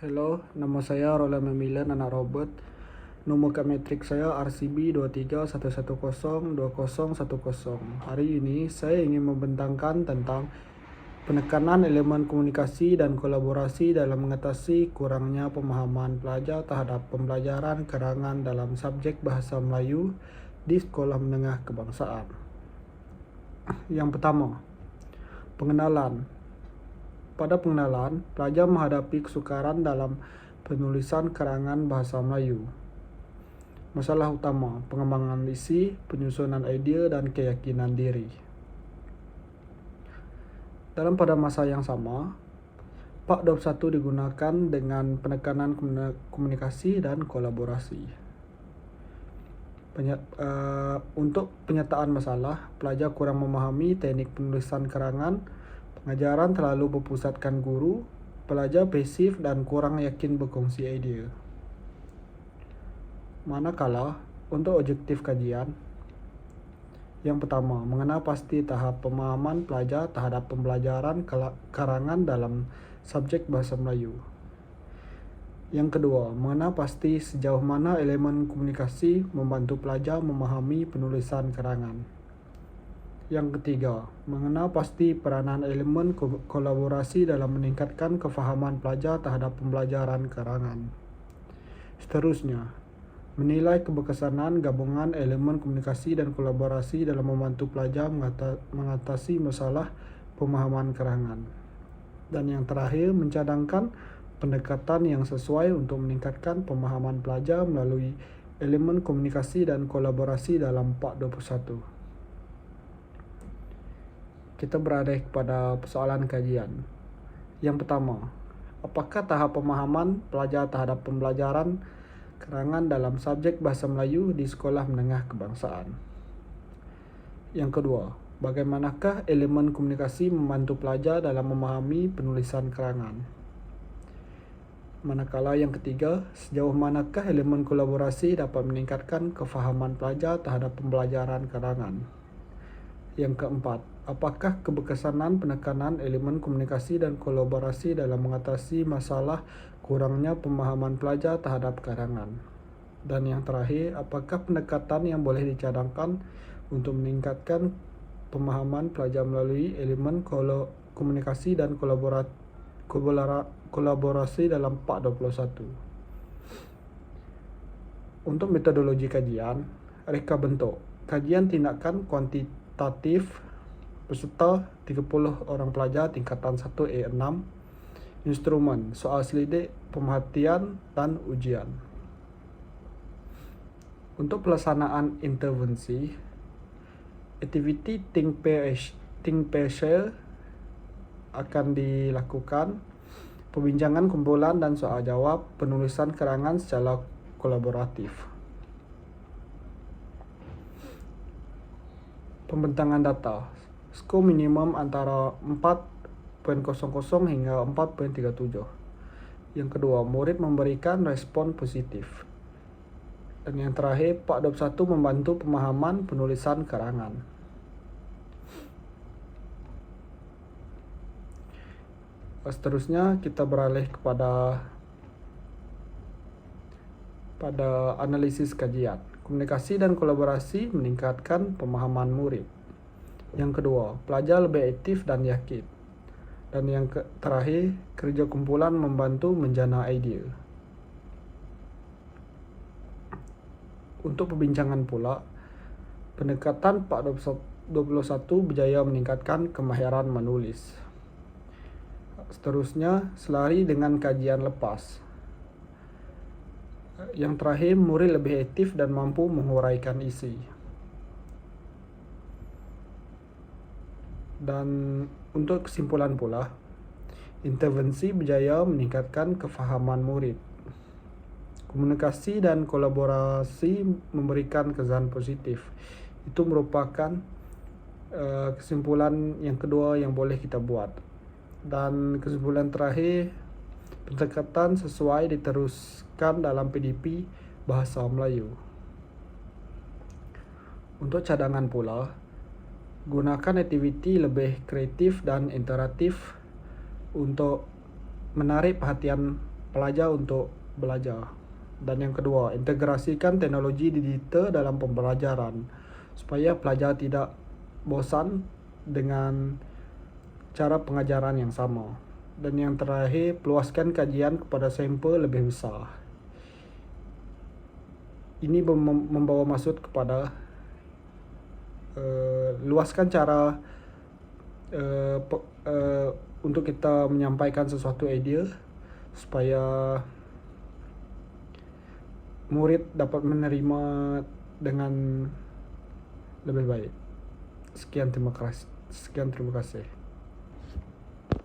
Halo, nama saya Roland Memilan, anak Robert. Nomor Kametrik saya RCB 2311020110. Hari ini saya ingin membentangkan tentang penekanan elemen komunikasi dan kolaborasi dalam mengatasi kurangnya pemahaman pelajar terhadap pembelajaran karangan dalam subjek bahasa Melayu di sekolah menengah kebangsaan. Yang pertama, pengenalan. Pada pengenalan, pelajar menghadapi kesukaran dalam penulisan karangan bahasa Melayu. Masalah utama, pengembangan isi, penyusunan idea, dan keyakinan diri. Pada masa yang sama, Pak 21 digunakan dengan penekanan komunikasi dan kolaborasi. Untuk penyataan masalah, pelajar kurang memahami teknik penulisan karangan. Pengajaran terlalu berpusatkan guru, pelajar pasif dan kurang yakin berkongsi idea. Manakala, untuk objektif kajian, yang pertama, mengenal pasti tahap pemahaman pelajar terhadap pembelajaran karangan dalam subjek bahasa Melayu. Yang kedua, mengenal pasti sejauh mana elemen komunikasi membantu pelajar memahami penulisan karangan. Yang ketiga, mengenal pasti peranan elemen kolaborasi dalam meningkatkan kefahaman pelajar terhadap pembelajaran karangan. Seterusnya, menilai keberkesanan gabungan elemen komunikasi dan kolaborasi dalam membantu pelajar mengatasi masalah pemahaman karangan. Dan yang terakhir, mencadangkan pendekatan yang sesuai untuk meningkatkan pemahaman pelajar melalui elemen komunikasi dan kolaborasi dalam Part 21. Kita beralih kepada persoalan kajian. Yang pertama, apakah tahap pemahaman pelajar terhadap pembelajaran karangan dalam subjek bahasa Melayu di sekolah menengah kebangsaan? Yang kedua, bagaimanakah elemen komunikasi membantu pelajar dalam memahami penulisan karangan? Manakala yang ketiga, sejauh manakah elemen kolaborasi dapat meningkatkan kefahaman pelajar terhadap pembelajaran karangan? Yang keempat, apakah keberkesanan penekanan elemen komunikasi dan kolaborasi dalam mengatasi masalah kurangnya pemahaman pelajar terhadap karangan? Dan yang terakhir, apakah pendekatan yang boleh dicadangkan untuk meningkatkan pemahaman pelajar melalui elemen komunikasi dan kolaborasi dalam Part 21? Untuk metodologi kajian, reka bentuk. Kajian tindakan kuantitatif peserta 30 orang pelajar tingkatan 1A6. Instrumen, soal selidik, pemerhatian, dan ujian. Untuk pelaksanaan intervensi, aktiviti think pair share akan dilakukan, perbincangan kumpulan dan soal jawab, penulisan karangan secara kolaboratif. Pembentangan data, skor minimum antara 4.00 hingga 4.37. Yang kedua, murid memberikan respon positif. Dan yang terakhir, Part 21 membantu pemahaman penulisan karangan. Seterusnya kita beralih pada analisis kajian. Komunikasi dan kolaborasi meningkatkan pemahaman murid. Yang kedua, pelajar lebih aktif dan yakin. Dan yang terakhir, kerja kumpulan membantu menjana idea. Untuk perbincangan pula, pendekatan Part 21 berjaya meningkatkan kemahiran menulis. Seterusnya, selari dengan kajian lepas. Yang terakhir, murid lebih aktif dan mampu menguraikan isi. Dan untuk kesimpulan pula, intervensi berjaya meningkatkan kefahaman murid. Komunikasi dan kolaborasi memberikan kesan positif. Itu merupakan kesimpulan yang kedua yang boleh kita buat. Dan kesimpulan terakhir, pendekatan sesuai diteruskan dalam PDP Bahasa Melayu. Untuk cadangan pula, gunakan aktiviti lebih kreatif dan interaktif untuk menarik perhatian pelajar untuk belajar. Dan yang kedua, integrasikan teknologi digital dalam pembelajaran supaya pelajar tidak bosan dengan cara pengajaran yang sama. Dan yang terakhir, luaskan kajian kepada sampel lebih besar. Ini membawa maksud kepada luaskan cara untuk kita menyampaikan sesuatu idea supaya murid dapat menerima dengan lebih baik. Sekian terima kasih.